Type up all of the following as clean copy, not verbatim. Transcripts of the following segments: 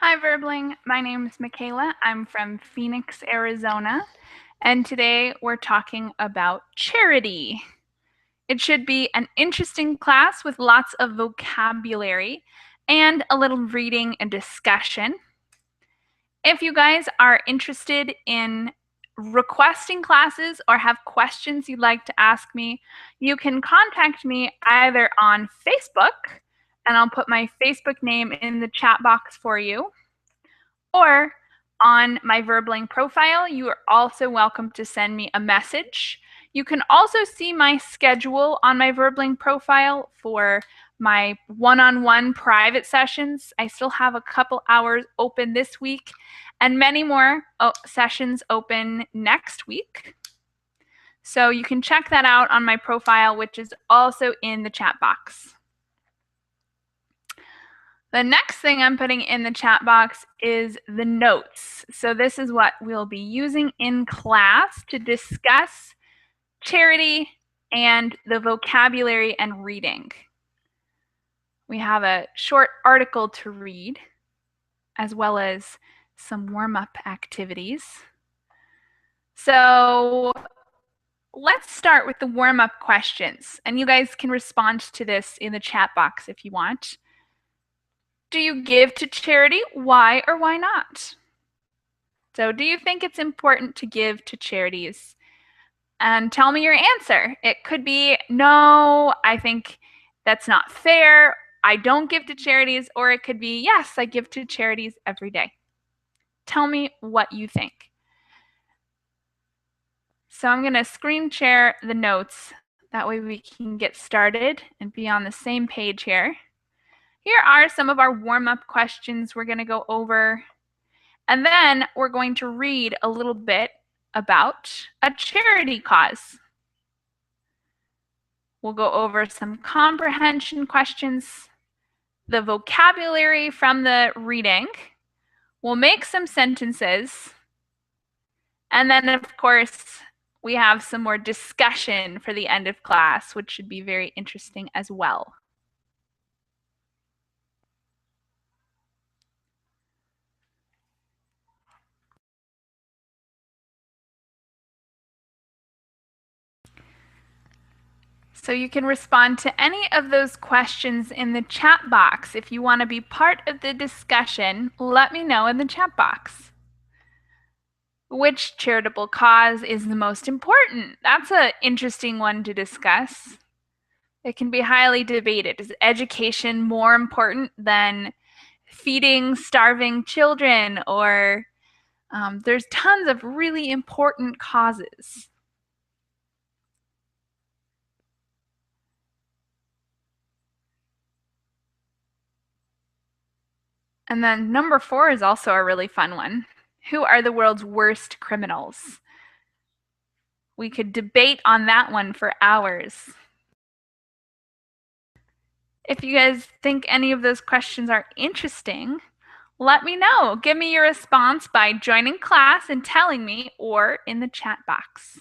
Hi, Verbling. My name is Michaela. I'm from Phoenix, Arizona, and today we're talking about charity. It should be an interesting class with lots of vocabulary and a little reading and discussion. If you guys are interested in requesting classes or have questions you'd like to ask me, you can contact me either on Facebook, and I'll put my Facebook name in the chat box for you, or on my Verbling profile. You are also welcome to send me a message. You can also see my schedule on my Verbling profile for my one-on-one private sessions. I still have a couple hours open this week and many more sessions open next week. So you can check that out on my profile, which is also in the chat box. The next thing I'm putting in the chat box is the notes. So this is what we'll be using in class to discuss charity and the vocabulary and reading. We have a short article to read, as well as some warm-up activities. So let's start with the warm-up questions, and you guys can respond to this in the chat box if you want. Do you give to charity? Why or why not? So do you think it's important to give to charities? And tell me your answer. It could be, no, I think that's not fair. I don't give to charities. Or it could be, yes, I give to charities every day. Tell me what you think. So I'm going to screen share the notes. That way we can get started and be on the same page here. Here are some of our warm-up questions we're going to go over. And then we're going to read a little bit about a charity cause. We'll go over some comprehension questions, the vocabulary from the reading. We'll make some sentences. And then, of course, we have some more discussion for the end of class, which should be very interesting as well. So you can respond to any of those questions in the chat box. If you want to be part of the discussion, let me know in the chat box. Which charitable cause is the most important? That's an interesting one to discuss. It can be highly debated. Is education more important than feeding starving children? Or there's tons of really important causes. And then number 4 is also a really fun one. Who are the world's worst criminals? We could debate on that one for hours. If you guys think any of those questions are interesting, let me know. Give me your response by joining class and telling me, or in the chat box.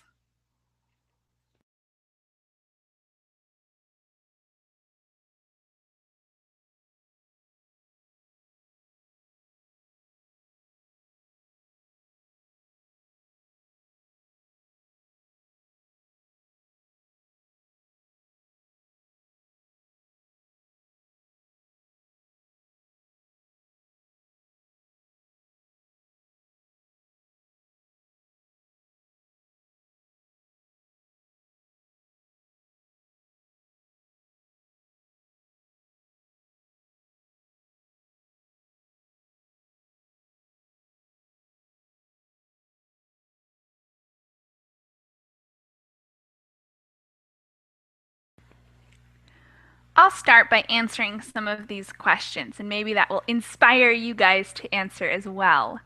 I'll start by answering some of these questions, and maybe that will inspire you guys to answer as well.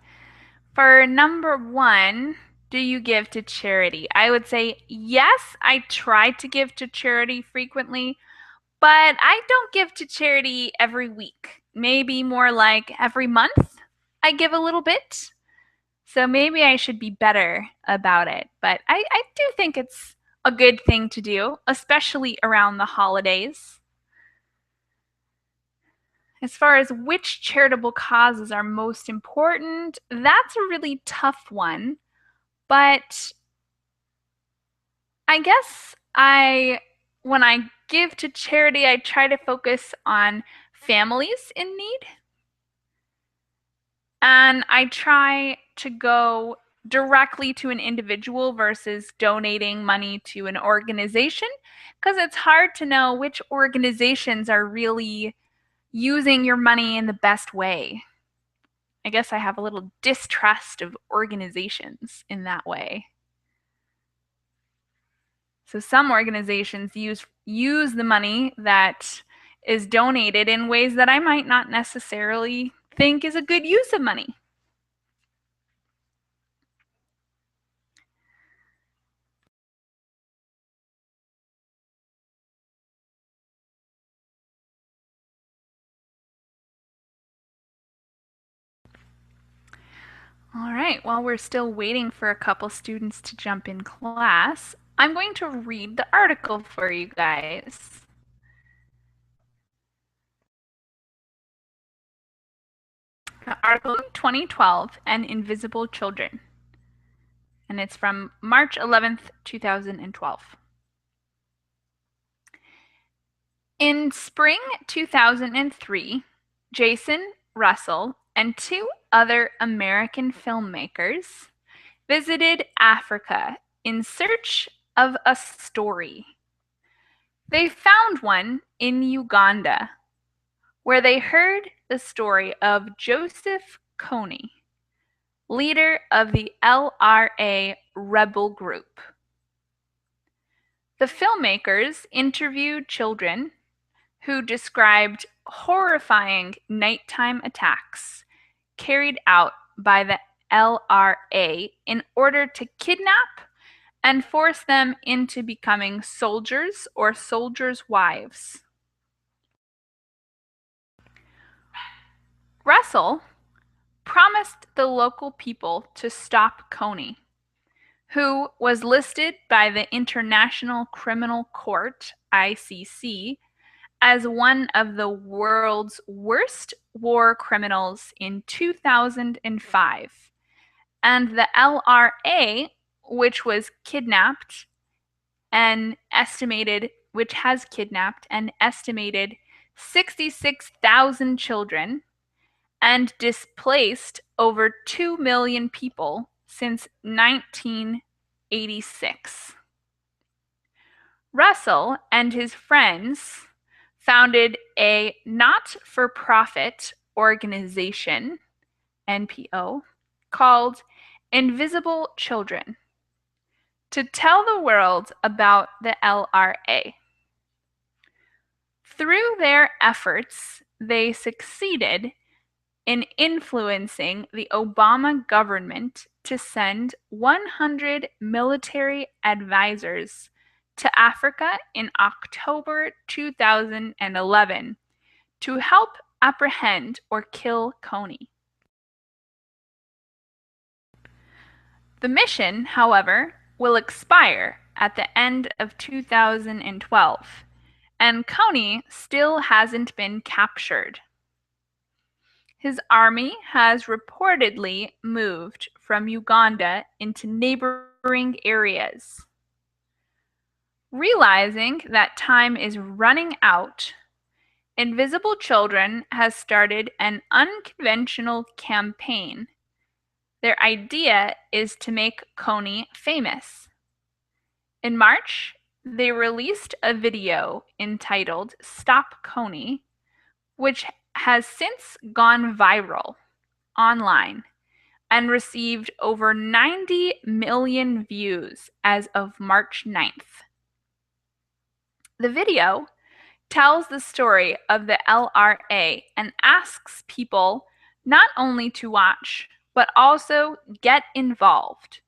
For number 1, do you give to charity? I would say yes, I try to give to charity frequently, but I don't give to charity every week. Maybe more like every month I give a little bit. So maybe I should be better about it. But I do think it's a good thing to do, especially around the holidays. As far as which charitable causes are most important, that's a really tough one. But I guess when I give to charity, I try to focus on families in need. And I try to go directly to an individual versus donating money to an organization, because it's hard to know which organizations are really using your money in the best way. I guess I have a little distrust of organizations in that way. So some organizations use the money that is donated in ways that I might not necessarily think is a good use of money. All right, while we're still waiting for a couple students to jump in class, I'm going to read the article for you guys. The article 2012 and Invisible Children. And it's from March 11th, 2012. In spring 2003, Jason Russell and two other American filmmakers visited Africa in search of a story. They found one in Uganda, where they heard the story of Joseph Kony, leader of the LRA rebel group. The filmmakers interviewed children who described horrifying nighttime attacks carried out by the LRA in order to kidnap and force them into becoming soldiers or soldiers' wives. Russell promised the local people to stop Kony, who was listed by the International Criminal Court, ICC, as one of the world's worst war criminals in 2005. And the LRA, which has kidnapped an estimated 66,000 children and displaced over 2 million people since 1986. Russell and his friends founded a not-for-profit organization, NPO, called Invisible Children to tell the world about the LRA. Through their efforts, they succeeded in influencing the Obama government to send 100 military advisors to Africa in October 2011 to help apprehend or kill Kony. The mission, however, will expire at the end of 2012, and Kony still hasn't been captured. His army has reportedly moved from Uganda into neighboring areas. Realizing that time is running out, Invisible Children has started an unconventional campaign. Their idea is to make Kony famous. In March, they released a video entitled "Stop Kony," which has since gone viral online and received over 90 million views as of March 9th. The video tells the story of the LRA and asks people not only to watch, but also get involved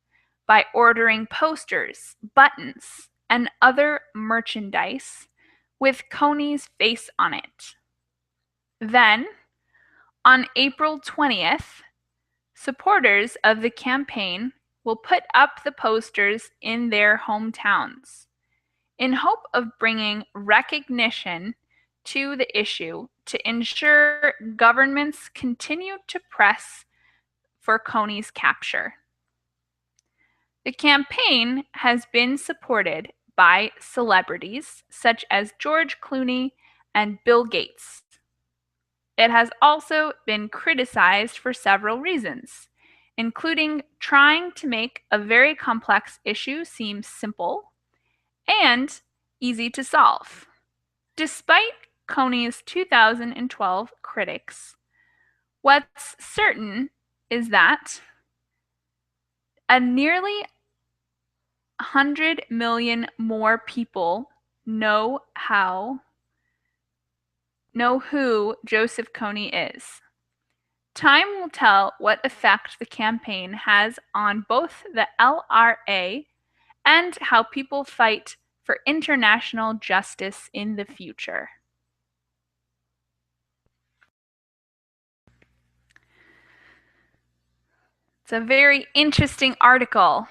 by ordering posters, buttons, and other merchandise with Kony's face on it. Then, on April 20th, supporters of the campaign will put up the posters in their hometowns in hope of bringing recognition to the issue to ensure governments continue to press for Kony's capture. The campaign has been supported by celebrities such as George Clooney and Bill Gates. It has also been criticized for several reasons, including trying to make a very complex issue seem simple and easy to solve. Despite Kony's 2012 critics, what's certain is that a nearly 100 million more people know who Joseph Kony is. Time will tell what effect the campaign has on both the LRA and how people fight for international justice in the future. It's a very interesting article.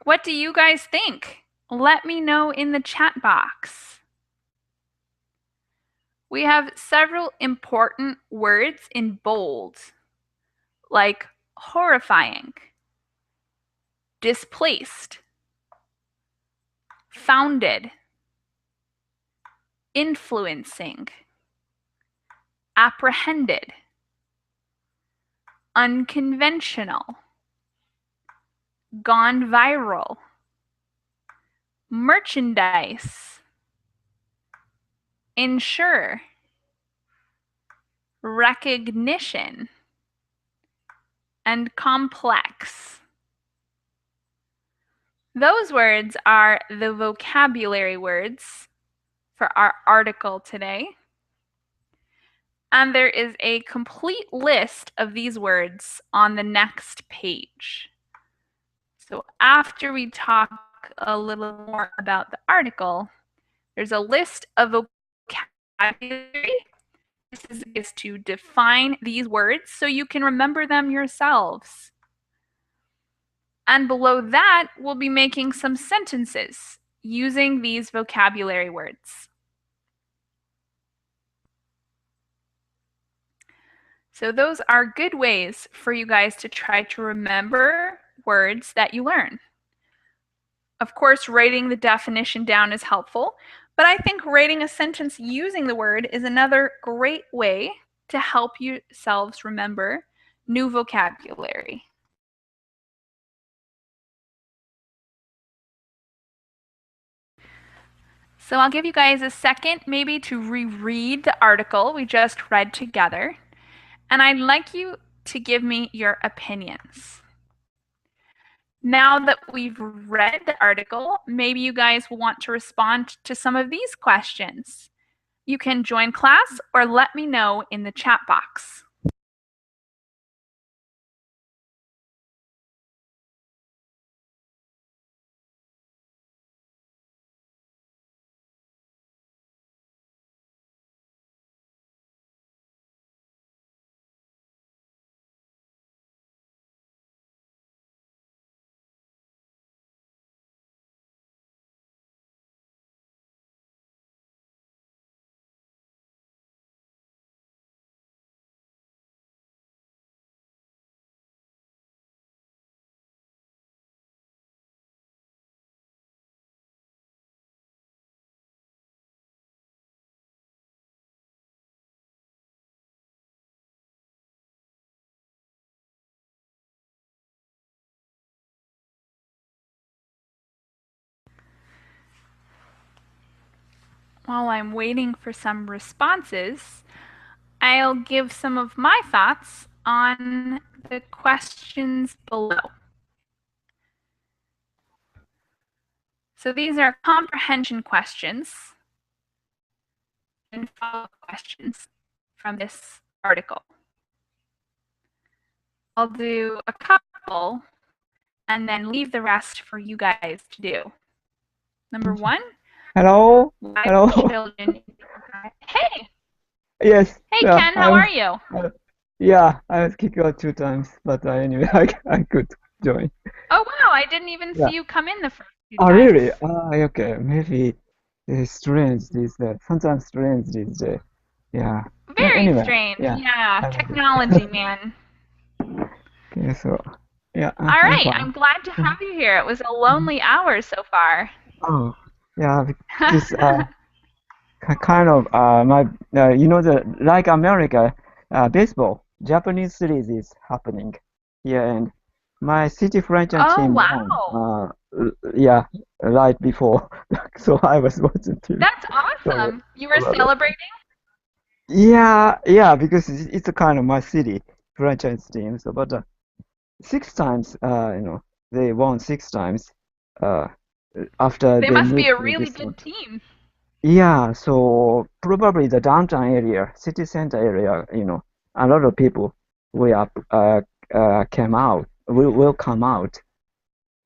What do you guys think? Let me know in the chat box. We have several important words in bold, like horrifying, displaced, founded, influencing, apprehended, unconventional, gone viral, merchandise, ensure, recognition, and complex. Those words are the vocabulary words for our article today. And there is a complete list of these words on the next page. So after we talk a little more about the article, there's a list of vocabulary. This is to define these words so you can remember them yourselves. And below that, we'll be making some sentences using these vocabulary words. So those are good ways for you guys to try to remember words that you learn. Of course, writing the definition down is helpful, but I think writing a sentence using the word is another great way to help yourselves remember new vocabulary. So I'll give you guys a second maybe to reread the article we just read together, and I'd like you to give me your opinions. Now that we've read the article, maybe you guys will want to respond to some of these questions. You can join class or let me know in the chat box. While I'm waiting for some responses, I'll give some of my thoughts on the questions below. So these are comprehension questions and follow-up questions from this article. I'll do a couple and then leave the rest for you guys to do. Number one. Hello. Hello. Children. Hey. Yes. Hey, Ken, how are you? Yeah, I was kicked out 2 times, but anyway, I could join. Oh, wow. I didn't even see you come in the first few times. Oh, really? Okay. Maybe It's strange these days. Sometimes strange these days. Yeah. Very Anyway, strange. yeah. Yeah, I will do. technology, man. Okay, so yeah, All I'm right, fine. I'm glad to Mhm, have you here. It was a mhm. lonely hour so far. Oh, yeah. This kind of my the like America baseball Japanese series is happening here, and my city franchise Oh, team won. wow. Yeah, right before, so I was watching too. That's So, awesome. You were celebrating? yeah, because it's a kind of my city franchise team. So, but six times, they won six times. Uh, after They they must be moved a to really this one. good team. Yeah, so probably the downtown area, city center area, a lot of people will came out will come out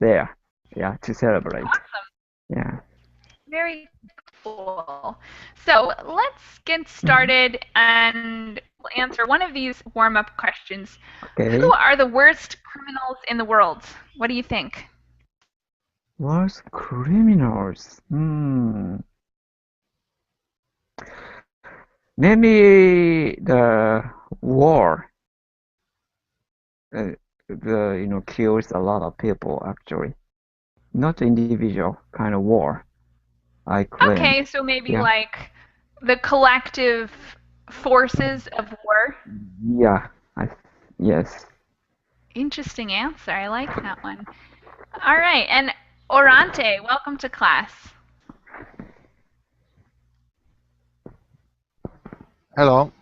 there, yeah, to celebrate. Awesome. Yeah. Very cool. So let's get Mhm. started and we'll answer one of these warm-up questions. Who Okay. are the worst criminals in the world? What do you think? Worst criminals. Maybe the war, uh, kills a lot of people actually. Not individual kind of war, I claim. Okay, so maybe Yeah. like the collective forces of war. Yeah. I yes. Interesting answer. I like that one. All right, and Orante, welcome to class. Hello.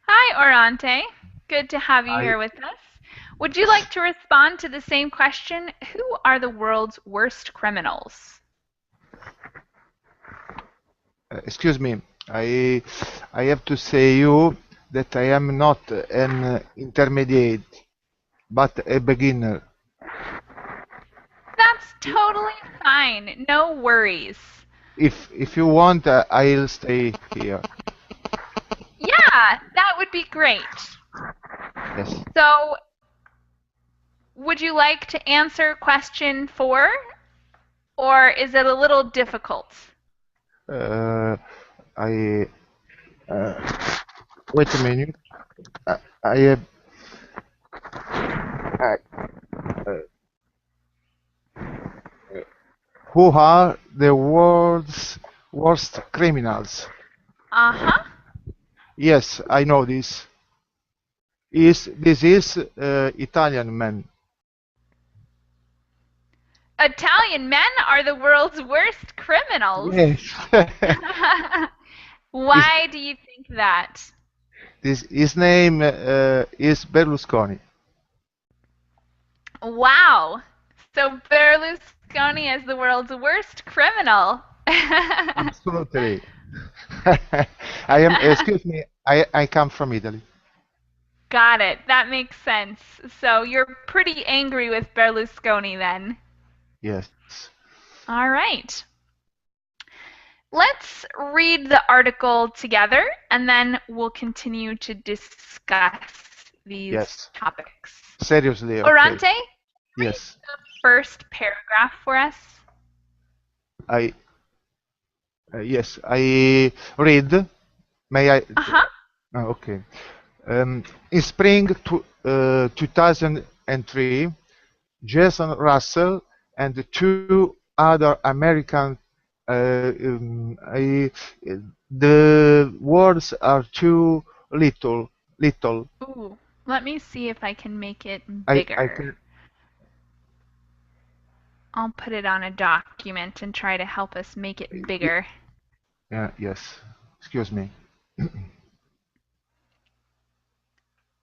Hi, Orante. Good to have you I here with us. Would you like to respond to the same question? Who are the world's worst criminals? excuse me. I I have to say you that I am not an intermediate, but a beginner. That's totally fine. No worries. If you want, I'll stay here. Yeah, that would be great. Yes. So, would you like to answer question 4, or is it a little difficult? Uh, I wait a minute. I have. I, uh, who are the world's worst criminals? Uh huh. Yes, I know this. This is Italian man. Italian men are the world's worst criminals. Yes. His, Why do you think that? his name is Berlusconi. Wow. So Berlusconi is the world's worst criminal. Absolutely. I am. Excuse me. I come from Italy. Got it. That makes sense. So you're pretty angry with Berlusconi then. Yes. All right. Let's read the article together and then we'll continue to discuss these Yes. topics. Seriously. Okay. Orante, read Yes. the first paragraph for us. I. Yes. I read. May I? Uh huh. Okay. In spring 2003, Jason Russell and two other American. The words are too little. Little. Ooh, let me see if I can make it I bigger. can. I'll put it on a document and try to help us make it bigger. Yes. Excuse me.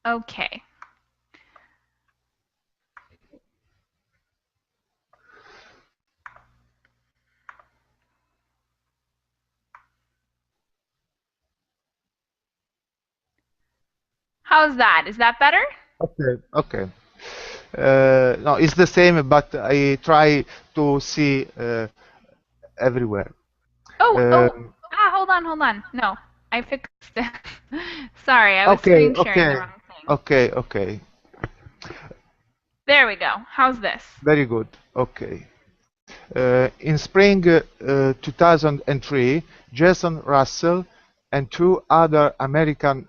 Okay. How's that? Is that better? Okay. Okay. No, it's the same, but I try to see everywhere. Oh, Um, hold on, hold on. No, I fixed it. Sorry, I was okay. screen sharing the Okay. wrong thing. Okay. Okay. There we go. How's this? Very good. Okay. In spring 2003, Jason Russell and two other American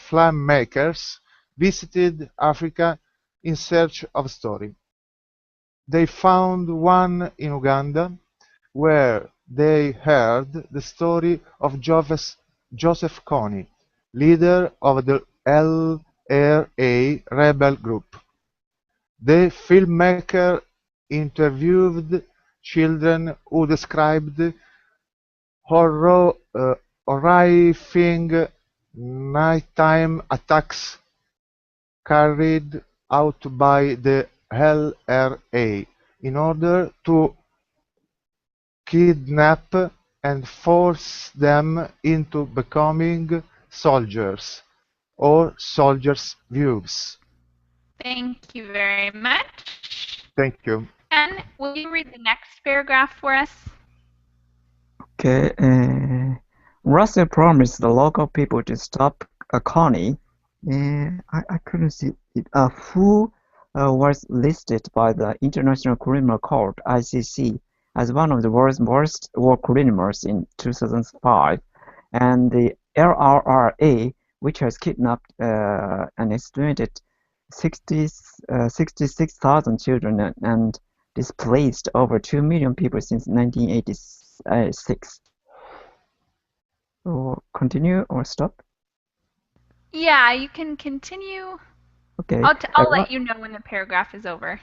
filmmakers visited Africa in search of story. They found one in Uganda, where they heard the story of Joseph Kony, leader of the LRA rebel group. The filmmaker interviewed children who described horrifying nighttime attacks carried out by the LRA in order to kidnap and force them into becoming soldiers or soldiers' views. Thank you very much. Thank you. Ken, will you read the next paragraph for us? Okay, Russell promised the local people to stop Connie. I couldn't see it. Who was listed by the International Criminal Court (ICC) as one of the world's worst war criminals in 2005, and the LRRA, which has kidnapped an estimated 66,000 children and displaced over 2 million people since 1986. So continue or stop? Yeah, you can continue. Okay. I'll let you know when the paragraph is over.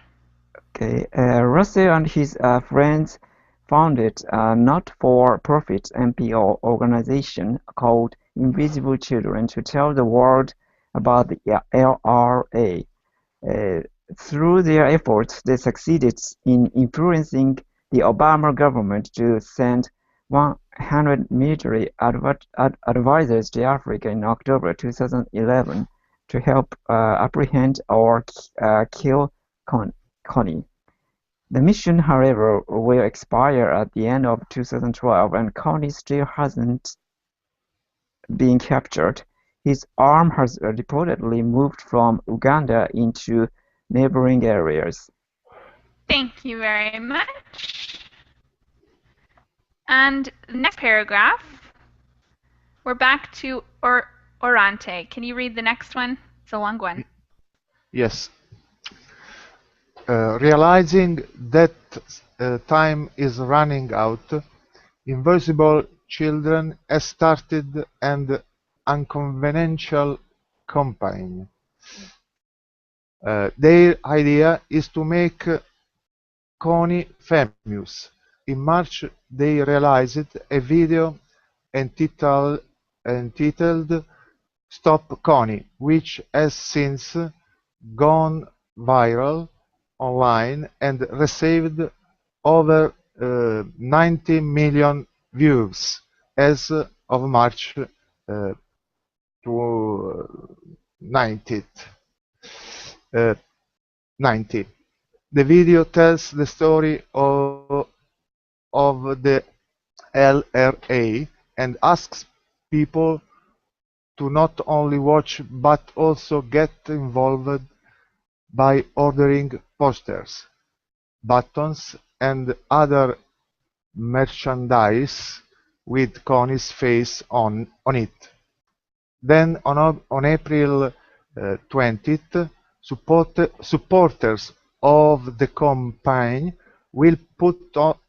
Okay. Russell and his friends founded a not-for-profit NPO organization called Invisible Children to tell the world about the LRA. Through their efforts, they succeeded in influencing the Obama government to send 100 military advisors to Africa in October 2011 to help apprehend or kill Connie. The mission, however, will expire at the end of 2012, and Connie still hasn't been captured. His arm has reportedly moved from Uganda into neighboring areas. Thank you very much. And the next paragraph, we're back to Orante. Can you read the next one? It's a long one. Yes. Realizing that time is running out, Invisible Children has started an unconventional campaign. Their idea is to make Connie famous. In March, they released a video entitled "Stop Connie", which has since gone viral online and received over 90 million views as of March 90. The video tells the story of the LRA and asks people to not only watch but also get involved by ordering posters, buttons, and other merchandise with Connie's face on it. Then on April 20th, supporters of the campaign will put up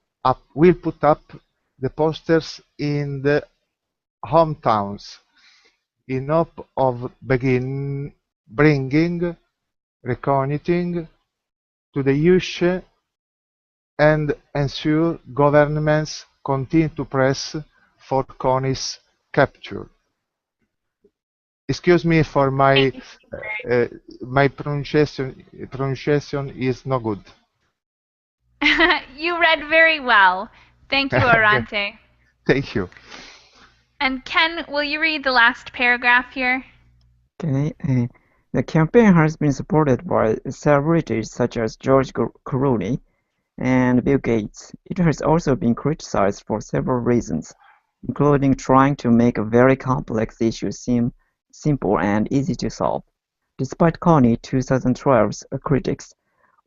the posters in the hometowns in hope of bringing recognition to the youth and ensure governments continue to press for Connie's capture. Excuse me for my pronunciation is no good. You read very well. Thank you, Orante. Thank you. And Ken, will you read the last paragraph here? Okay. The campaign has been supported by celebrities such as George Clooney and Bill Gates. It has also been criticized for several reasons, including trying to make a very complex issue seem simple and easy to solve. Despite Connie 2012's critics,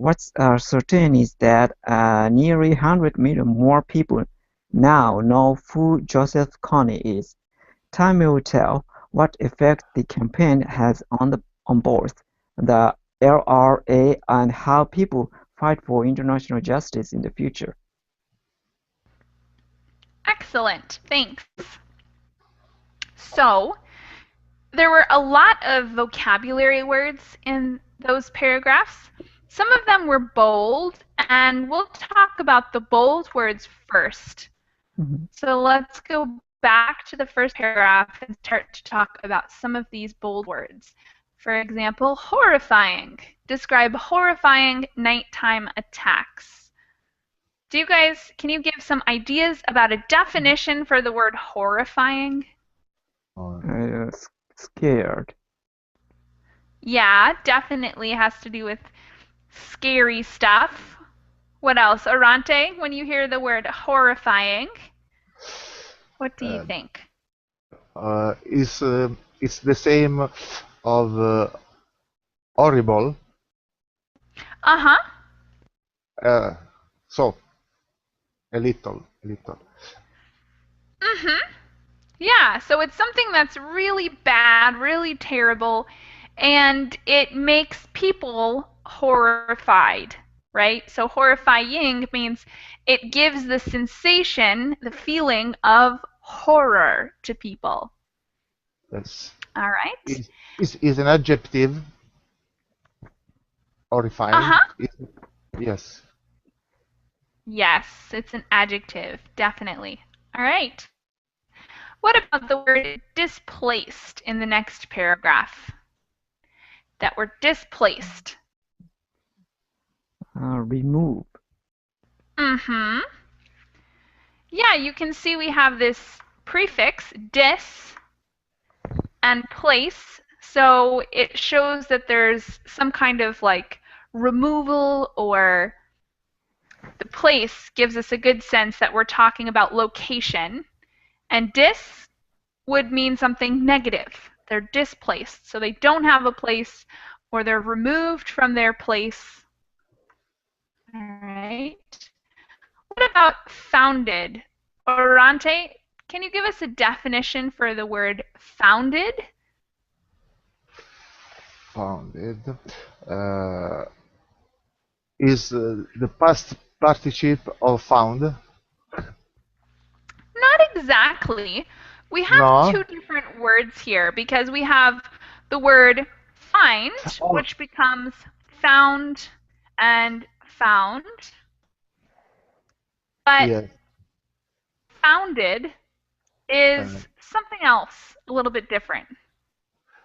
what's certain is that nearly 100 million more people now know who Joseph Kony is. Time will tell what effect the campaign has on both the LRA and how people fight for international justice in the future. Excellent, thanks. So, there were a lot of vocabulary words in those paragraphs. Some of them were bold, and we'll talk about the bold words first. Mhm. So let's go back to the first paragraph and start to talk about some of these bold words. For example, horrifying. Describe horrifying nighttime attacks. Can you give some ideas about a definition for the word horrifying? Scared. Yeah, definitely has to do with scary stuff. What else? Orante, when you hear the word horrifying, what do you Uh, think? it's the same of horrible. Uh-huh. Uh, so a little. Mm-hmm. Yeah, so it's something that's really bad, really terrible, and it makes people horrified, right? So horrifying means it gives the sensation, the feeling of horror to people. Yes. All right? Is an adjective horrifying? Uh-huh. Yes. Yes, it's an adjective, definitely. All right. What about the word displaced in the next paragraph? That we're displaced. Remove. Mm-hmm. Yeah, you can see we have this prefix, dis, and place. So it shows that there's some kind of like removal, or the place gives us a good sense that we're talking about location. And dis would mean something negative. They're displaced. So they don't have a place, or they're removed from their place. All right. What about founded? Orante, can you give us a definition for the word founded? Founded uh, is the past participle of found. Not exactly. We have No. two different words here because we have the word find, Oh, which becomes found and found, but yes. founded Uh, is something else, a little bit different.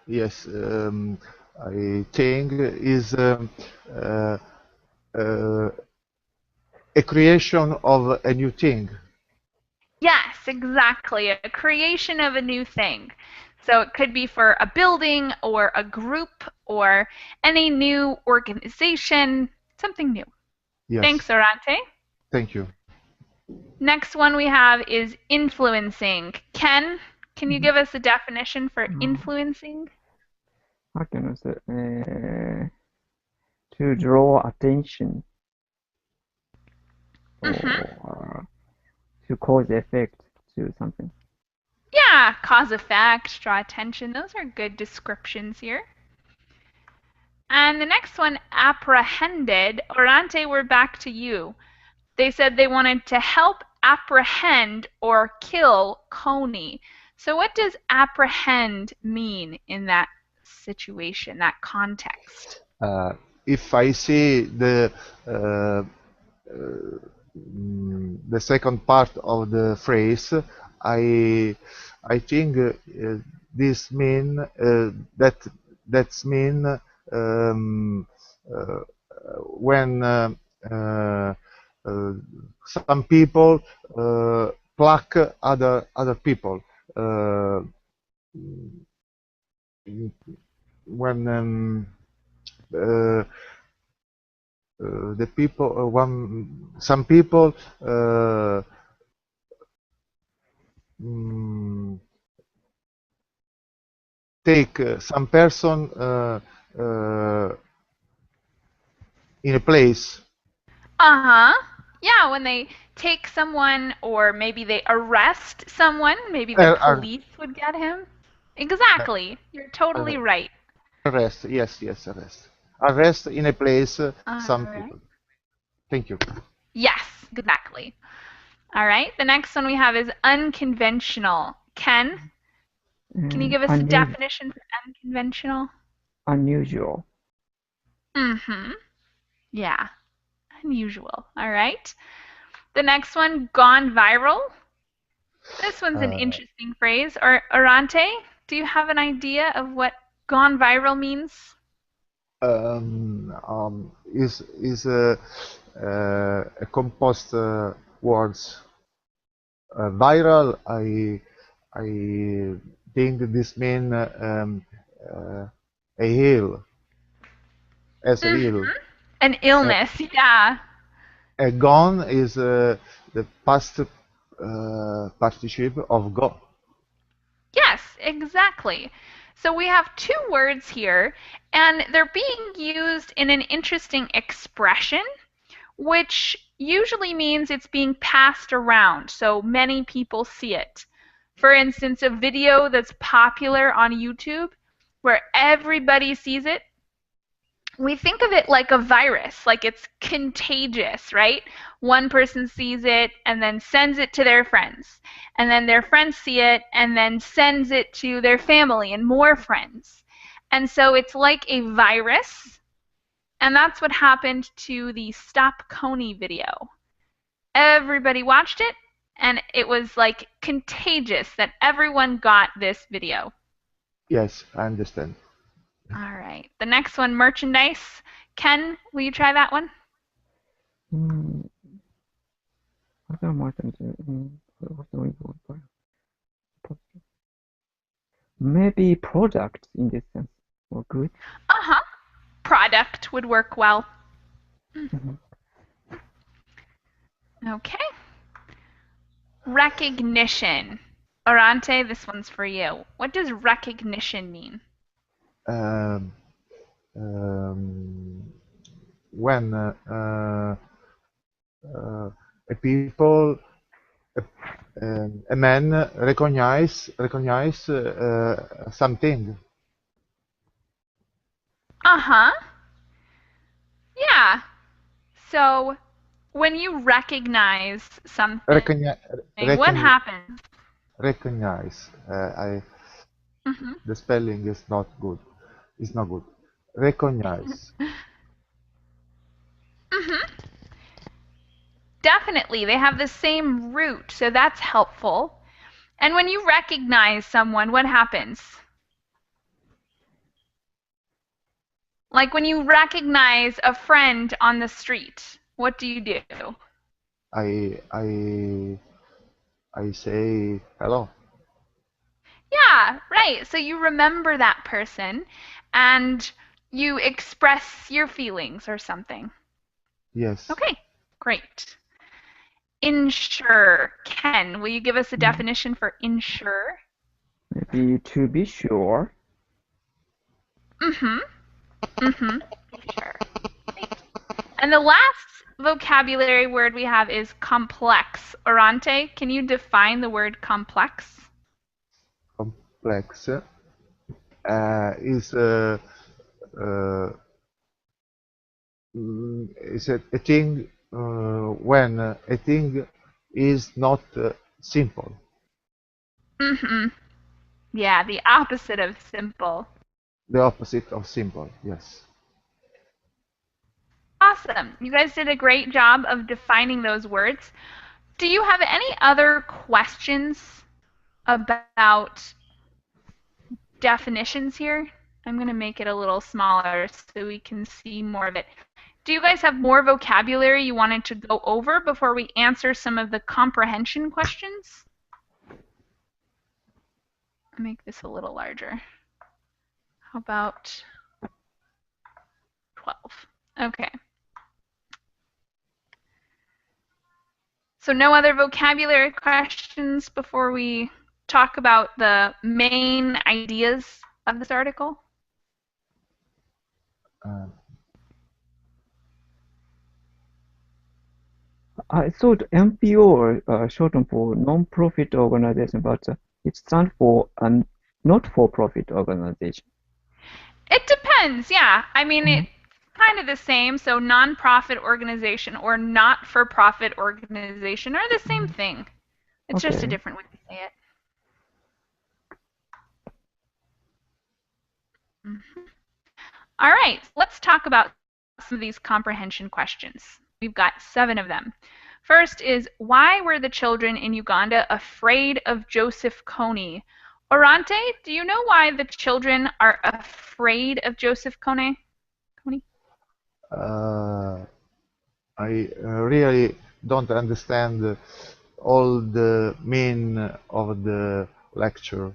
yes. I think is uh, uh, a creation of a new thing. Yes, exactly. A creation of a new thing. So it could be for a building or a group or any new organization, something new. Thanks, Yes. Orante. Thank you. Next one we have is influencing. Ken, can you give us a definition for influencing? How can I say? To draw attention Mm-hmm. or to cause effect to something. Yeah, cause effect, draw attention. Those are good descriptions here. And the next one, apprehended. Orante, we're back to you. They said they wanted to help apprehend or kill Coney. So what does apprehend mean in that situation, that context? Uh, if I see uh, the second part of the phrase, I think this mean that's mean uh, when uh, some people pluck other people. Uh, when uh, the people some people mm, take some person uh, in a place. Uh-huh. Yeah, when they take someone or maybe they arrest someone, maybe the Ar- police would get him. Exactly. You're totally ar- right. arrest. Yes, yes, arrest. Arrest in a place. All Some right. people. Thank you. Yes, exactly. All right. The next one we have is unconventional. Ken, can you give us a definition for unconventional? Unusual. Mm-hmm. Yeah, unusual. All right. The next one, gone viral. This one's an Uh, interesting phrase. Or Orante, do you have an idea of what gone viral means? is a compost words. Viral. I think this mean a hill as a hill. Mm-hmm. An Uh, illness, yeah. gone is the past participle of go. Yes, exactly. So we have two words here, and they're being used in an interesting expression, which usually means it's being passed around, so many people see it. For instance, a video that's popular on YouTube where everybody sees it, we think of it like a virus, like it's contagious, right? One person sees it and then sends it to their friends, and then their friends see it and then sends it to their family and more friends. And so it's like a virus, and that's what happened to the Stop Coney video. Everybody watched it, and it was like contagious that everyone got this video. Yes, I understand. All right. The next one, merchandise. Ken, will you try that one? Mm, other markets, what's the word for it? Maybe product in this sense, or good. Uh-huh. Product would work well. Mhm. Okay. Recognition. Orante, this one's for you. What does recognition mean? Um, um, when a people a man recognize something. Uh-huh. Yeah. So when you recognize something, Recognize, what happens? recognize. I Mm-hmm. The spelling is not good. It's not good. Recognize. Mm-hmm. Definitely. They have the same root, so that's helpful. And when you recognize someone, what happens? Like when you recognize a friend on the street, what do you do? I I I say hello. Yeah, right. So you remember that person and you express your feelings or something. Yes. Okay, great. Insure. Ken, will you give us a Mm, definition for insure? Maybe to be sure. Mm-hmm. Mm-hmm. Sure. Great. And the last vocabulary word we have is complex. Orante, can you define the word complex? Complex is uh, is a thing when a thing is not simple. Mm-hmm. Yeah, the opposite of simple. The opposite of simple. Yes. Awesome. You guys did a great job of defining those words. Do you have any other questions about definitions here? I'm going to make it a little smaller so we can see more of it. Do you guys have more vocabulary you wanted to go over before we answer some of the comprehension questions? I'll make this a little larger. How about 12? Okay. So no other vocabulary questions before we talk about the main ideas of this article? Uh, I thought NPO shortened for non-profit organization, but it stands for a not-for-profit organization. It depends, yeah. I mean, Mhm. it's kind of the same. So, nonprofit organization or not for profit organization are the same Mhm. thing. It's just a Okay. different way to say it. Mhm. All right, let's talk about some of these comprehension questions. We've got 7 of them. First is, why were the children in Uganda afraid of Joseph Kony? Orante, do you know why the children are afraid of Joseph Kony? Uh, I really don't understand all the mean of the lecture.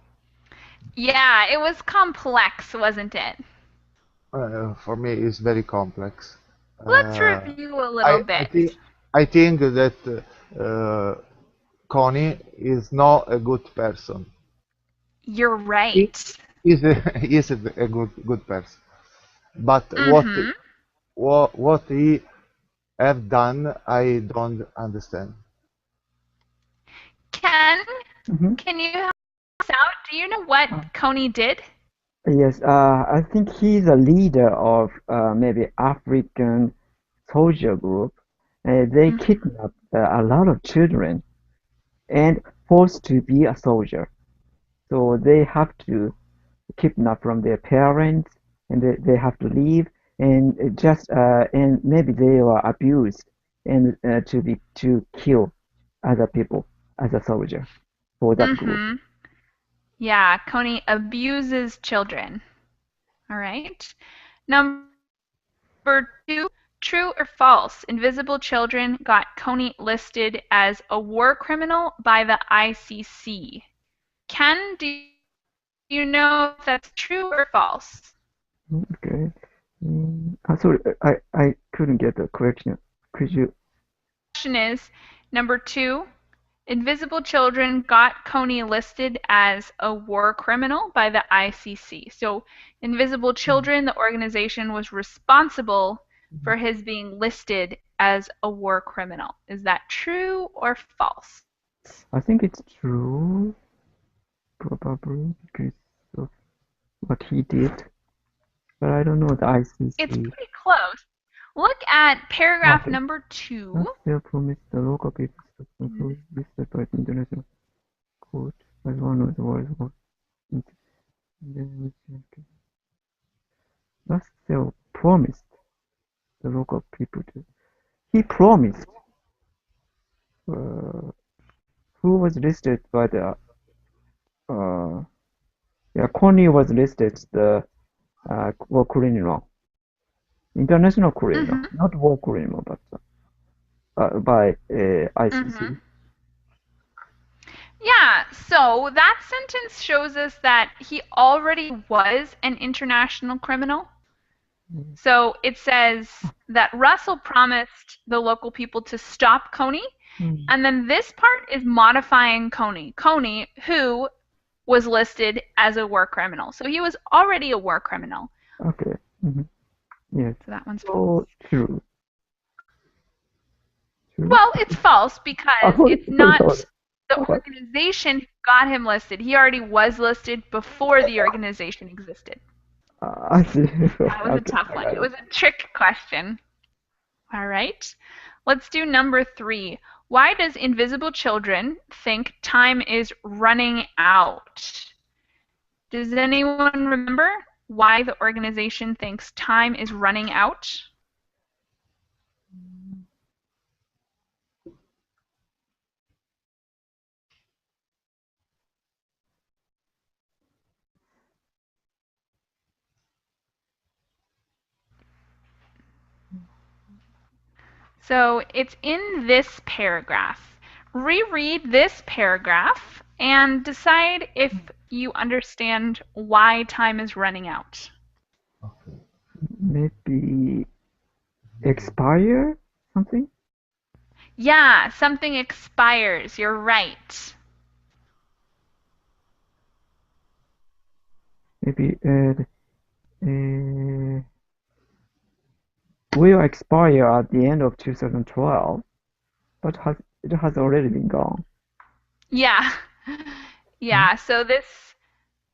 Yeah, it was complex, wasn't it? For me, it's very complex. Let's Uh, review a little I bit. I think that Connie is not a good person. You're He right. is a, he is a good person. But Mm-hmm. what he have done, I don't understand. Ken, Mhm. can you help us out? Do you know what Uh, Coney did? yes, I think he's a leader of maybe African soldier group. They Mm-hmm. kidnapped a lot of children and forced to be a soldier. So they have to kidnap from their parents and they have to leave and and maybe they were abused and to kill other people as a soldier for that group. Mm-hmm. Yeah, Coney abuses children. All right. Number 2, true or false? Invisible Children got Coney listed as a war criminal by the ICC. Ken, do you know if that's true or false? Okay. Sorry, I couldn't get the correction. Could you? Question is, number 2, Invisible Children got Coney listed as a war criminal by the ICC. So, Invisible Children, the organization, was responsible for his being listed as a war criminal. Is that true or false? I think it's true, probably because of what he did, but I don't know the It's ICC. pretty close. Look at paragraph Okay. number 2. Last year promised the local people to conclude this by the international court as one of the world's most last year promised the local people to. He promised. Uh, who was listed by the uh, yeah, Connie was listed the war criminal, international criminal, Mm-hmm. not war criminal, but by Mm-hmm. ICC. Yeah, so that sentence shows us that he already was an international criminal. So it says that Russell promised the local people to stop Coney, Mm. and then this part is modifying Coney. Coney, who was listed as a war criminal. So he was already a war criminal. Okay. Mhm. Yes. So that one's So false. true. True. Well, it's false because Oh, it's sorry. not the Oh, organization who got him listed. He already was listed before the organization existed. I see. That was a Okay, tough I one. got It it. was a trick question. All right. Let's do number 3. Why does Invisible Children think time is running out? Does anyone remember why the organization thinks time is running out? So it's in this paragraph. Reread this paragraph and decide if you understand why time is running out. Okay. Maybe expire something? Yeah, something expires. You're right. Maybe uh, will expire at the end of 2012, but it has already been gone. Yeah. Hmm? Yeah, so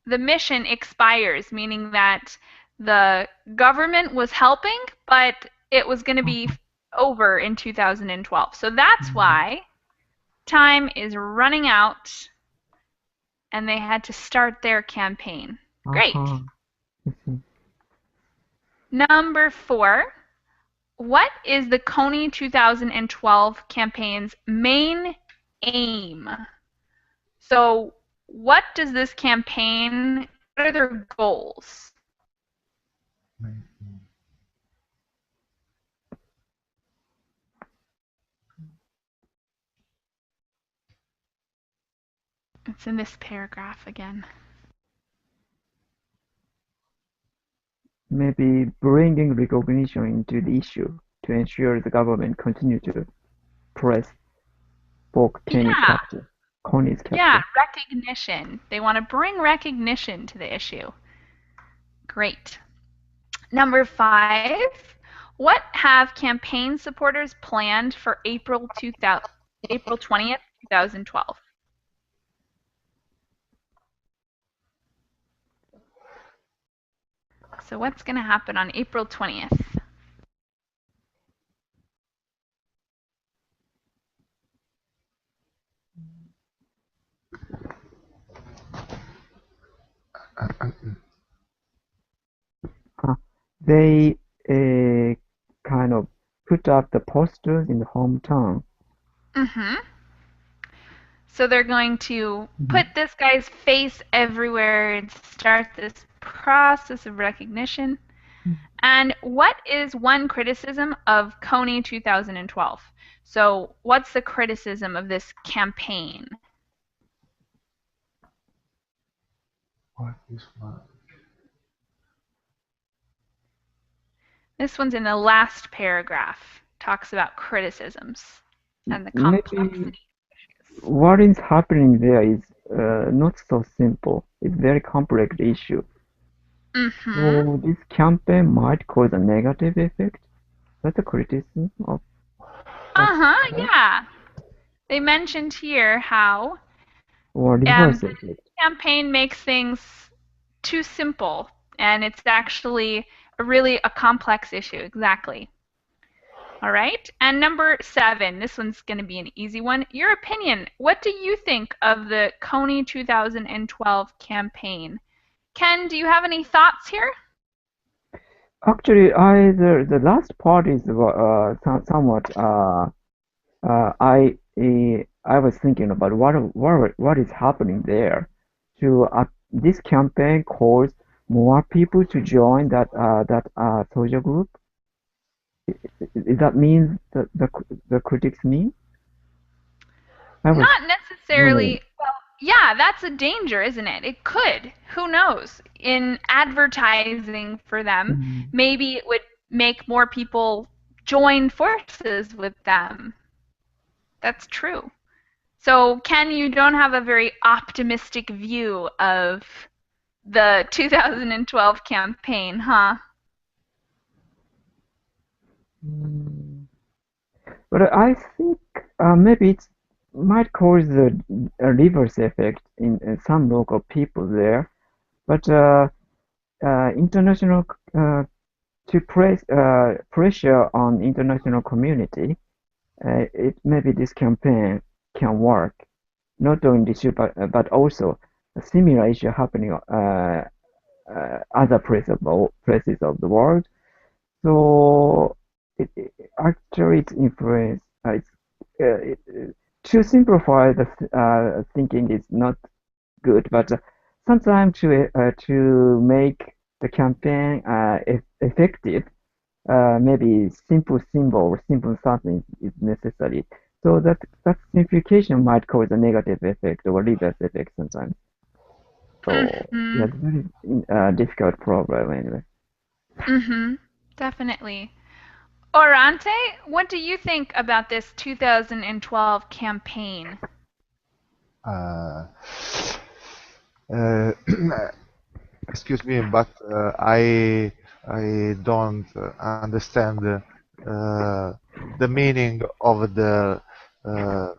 the mission expires, meaning that the government was helping, but it was going to be over in 2012. So that's why time is running out and they had to start their campaign. Great. Uh-huh. I see. Number 4, what is the Kony 2012 campaign's main aim? So, what does this campaign, what are their goals? It's in this paragraph again. Maybe bringing recognition into the issue to ensure the government continue to press for Yeah, Connie's yeah, capture. recognition. They want to bring recognition to the issue. Great. Number 5, what have campaign supporters planned for April 20th, 2012? So what's going to happen on April 20th? They kind of put up the posters in the hometown. Mm-hmm. So they're going to Mhm. put this guy's face everywhere and start this process of recognition. And what is one criticism of Kony 2012? So what's the criticism of this campaign? What is one? This one's in the last paragraph. Talks about criticisms and the Maybe complexity. what is happening there is not so simple. It's very complex issue. Mm-hmm. So this campaign might cause a negative effect. That's a criticism of Uh-huh, that, yeah. They mentioned here how or reverse the effect. campaign makes things too simple, and it's actually really a complex issue. Exactly. All right. And number 7, this one's going to be an easy one. Your opinion. What do you think of the Kony 2012 campaign? Ken, do you have any thoughts here? Actually, the last part is somewhat I was thinking about what is happening there. To this campaign calls more people to join that social group. Is that means the critics mean? I was Not necessarily. wondering. Well, yeah, that's a danger, isn't it? It could. Who knows? In advertising for them, Mm, maybe it would make more people join forces with them. That's true. So, Ken, you don't have a very optimistic view of the 2012 campaign, huh? mm. But I think maybe it might cause a reverse effect in some local people there. But international to press pressure on international community, it maybe this campaign can work not only this issue but also a similar issue happening other places of the world. So actually its influence to simplify the thinking is not good, but sometimes to make the campaign effective, maybe simple symbol or simple something is necessary. So that simplification might cause a negative effect or reverse effect sometimes. So yeah, Mm-hmm. it's very difficult problem anyway. Mm-hmm. Definitely. Orante, what do you think about this 2012 campaign? Uh, uh, excuse me, but I don't understand the meaning of the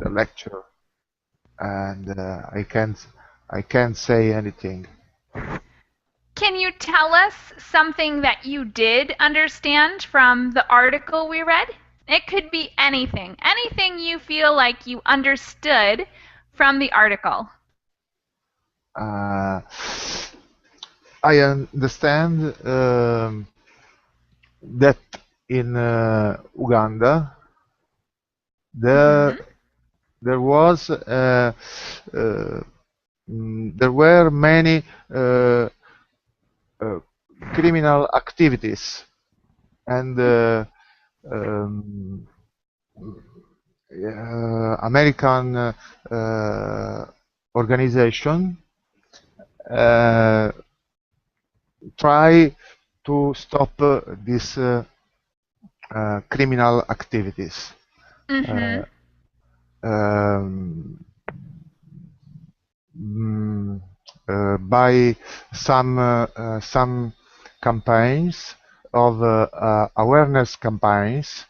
lecture, and I can't say anything. Can you tell us something that you did understand from the article we read? It could be anything. Anything you feel like you understood from the article. Uh, I understand that in Uganda there there was there were many uh, criminal activities and um, American organization uh, try to stop these criminal activities. Mm-hmm. Um, by some campaigns of awareness campaigns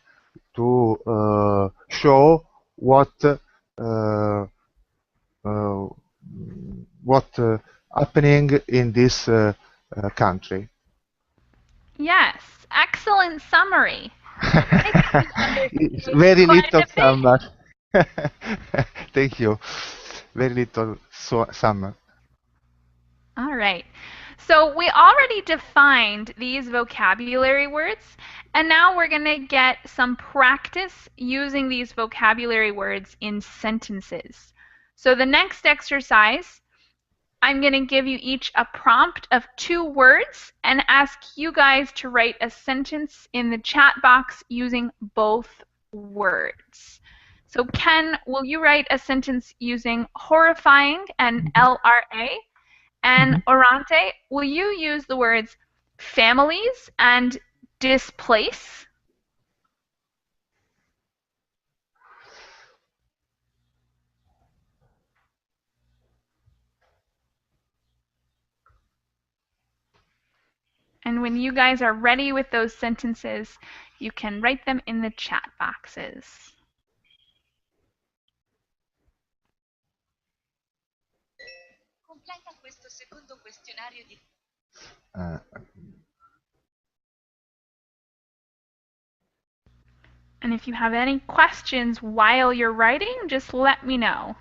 to show uh, uh, what happening in this country. Yes, excellent summary. I think you It's understood very quite little a bit. summer. Thank you. Very little summer. All right. So we already defined these vocabulary words, and now we're going to get some practice using these vocabulary words in sentences. So the next exercise, I'm going to give you each a prompt of 2 words and ask you guys to write a sentence in the chat box using both words. So Ken, will you write a sentence using horrifying and LRA? And Orante, will you use the words families and displace? And when you guys are ready with those sentences, you can write them in the chat boxes. Uh, And if you have any questions while you're writing, just let me know.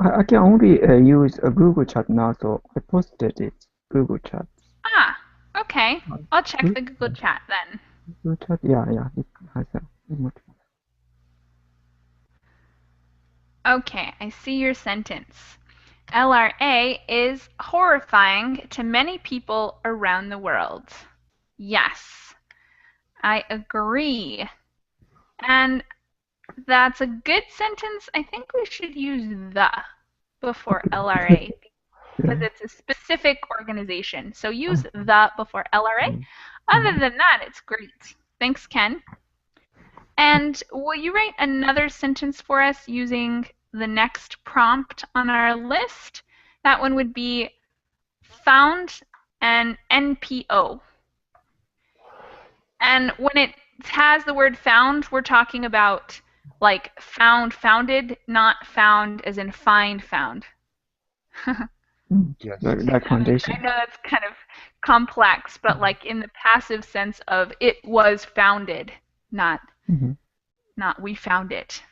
I can only use a Google Chat now, so I posted it. Google Chat. Ah, okay. I'll check the Google Google Chat then. Chat, yeah, it has a emoji. Okay, I see your sentence. LRA is horrifying to many people around the world. Yes, I agree. And that's a good sentence. I think we should use the before LRA because Yeah. it's a specific organization. So use the before LRA. Mm. Other than that, it's great. Thanks, Ken. And will you write another sentence for us using the next prompt on our list? That one would be found and NPO. And when it has the word found, we're talking about like found, founded, not found as in find, found. yes. That foundation. I know that's kind of complex, but like in the passive sense of it was founded, not Mm-hmm. not we found it.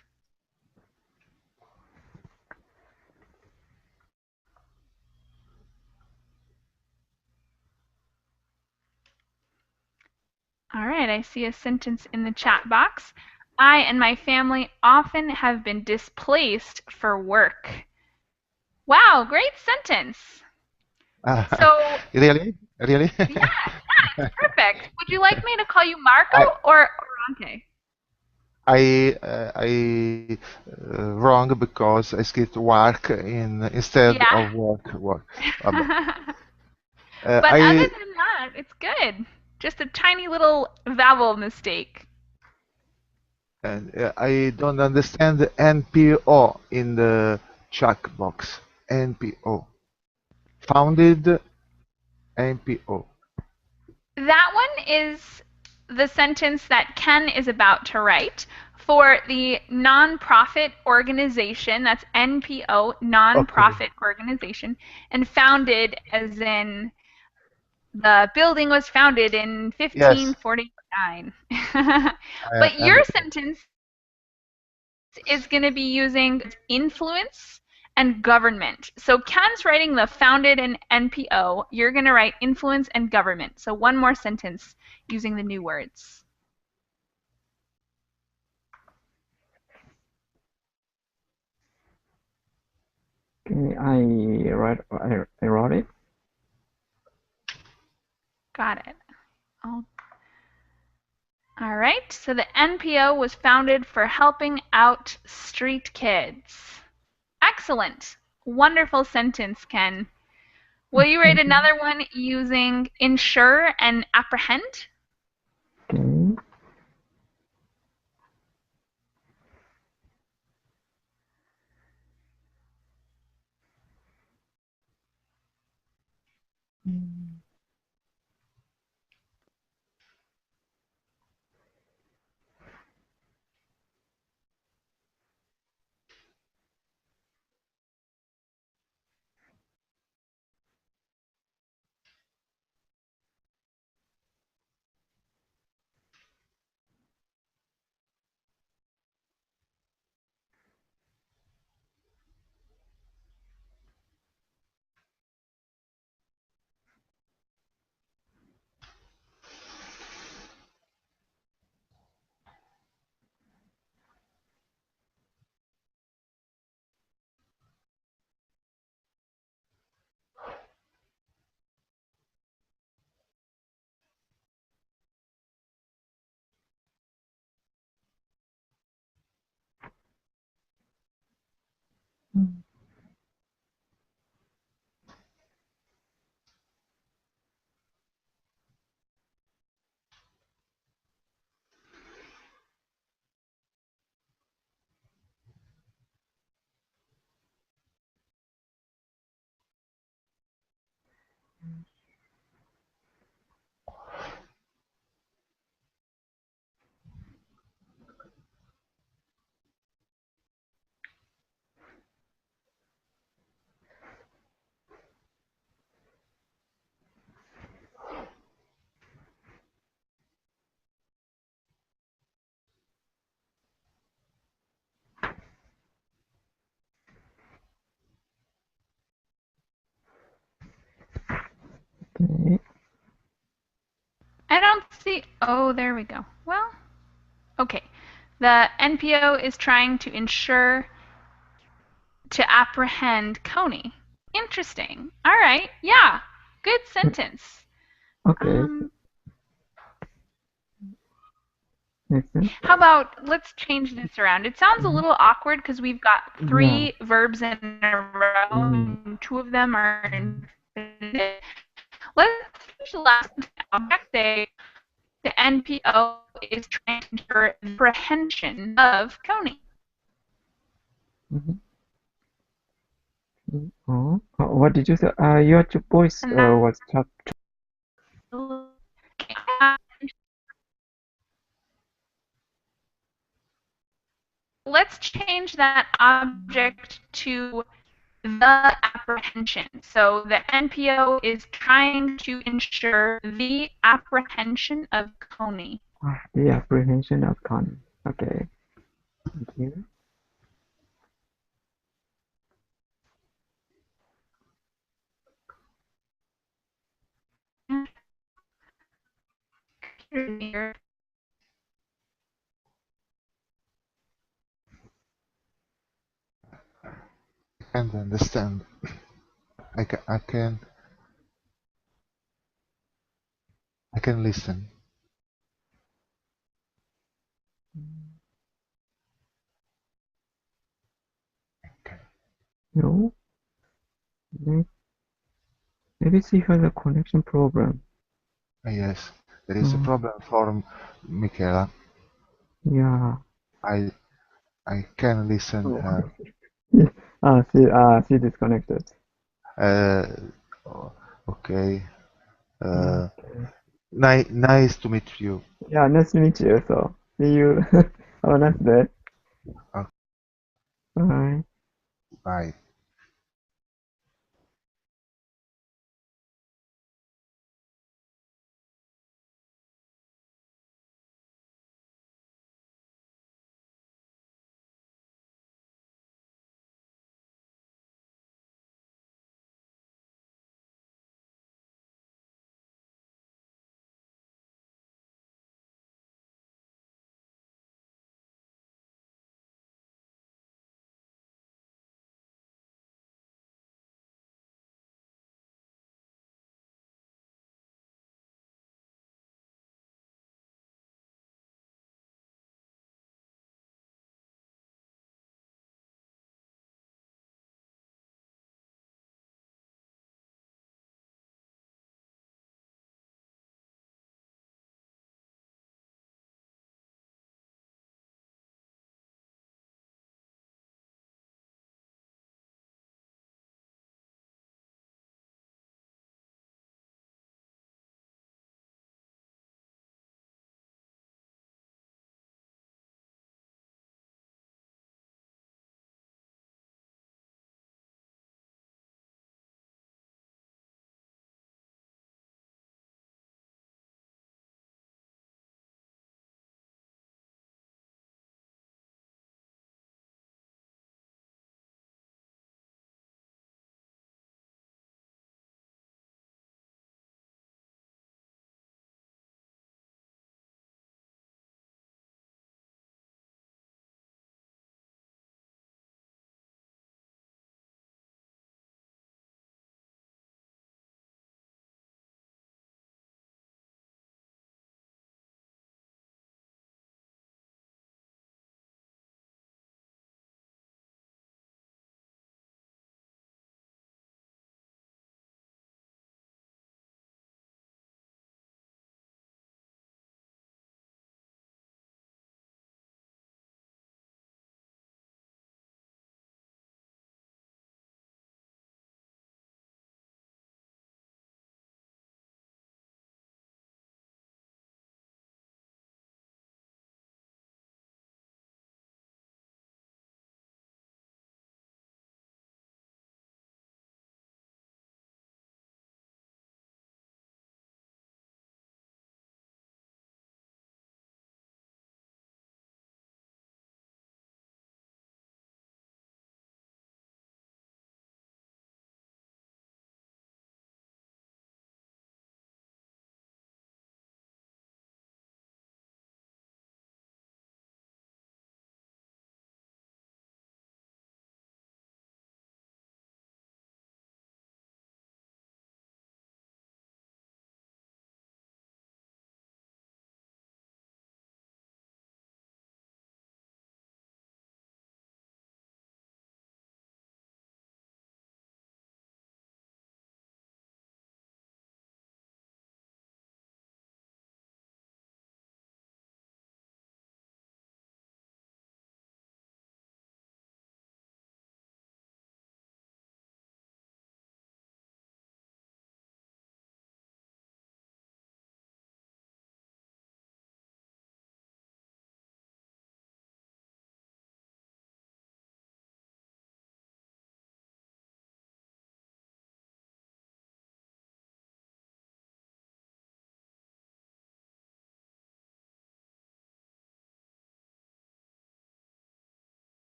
All right, I see a sentence in the chat box. I and my family often have been displaced for work. Wow, great sentence. So, Really? Really? yeah, it's perfect. Would you like me to call you Marco I, or Orante? wrong because I skipped work instead Yeah. of work. Work. Vabbè. But other I than that, it's good. Just a tiny little vowel mistake. I don't understand the NPO in the checkbox. NPO. Founded NPO. That one is the sentence that Ken is about to write for the nonprofit organization. That's NPO, Okay. nonprofit organization, and founded as in the building was founded in Yes, 1549. I But your understand. sentence is going to be using influence and government. So Ken's writing the founded and NPO. You're going to write influence and government. So one more sentence using the new words. Okay, I wrote it. Got it. All right. So the NPO was founded for helping out street kids. Excellent. Wonderful sentence, Ken. Will you write another one using ensure and apprehend? Okay. Okay. I don't see. Oh, there we go. Well, okay. The NPO is trying to ensure to apprehend Coney. Interesting. All right. Yeah. Good sentence. Okay. Um, Makes sense. how about let's change this around? It sounds a Mhm. little awkward because we've got Yeah. three verbs in a row, Mm. and two of them are infinitive. Let's change the last object. Say the NPO is trying to ensure the apprehension of Coney. Mhm. What did you say? Your voice And that was chopped. let's change that object to the apprehension. So the NPO is trying to ensure the apprehension of Coney. The apprehension of con. Okay. Thank you. Can't understand. I can listen. No, maybe she has a connection problem. Yes, there is a Oh, problem for Michaela. yeah. I I can listen Oh. her. She disconnected. Uh, okay. Uh, Okay. nice to meet you. Yeah, nice to meet you. So, see you. Have a nice day. Uh, Bye. Bye.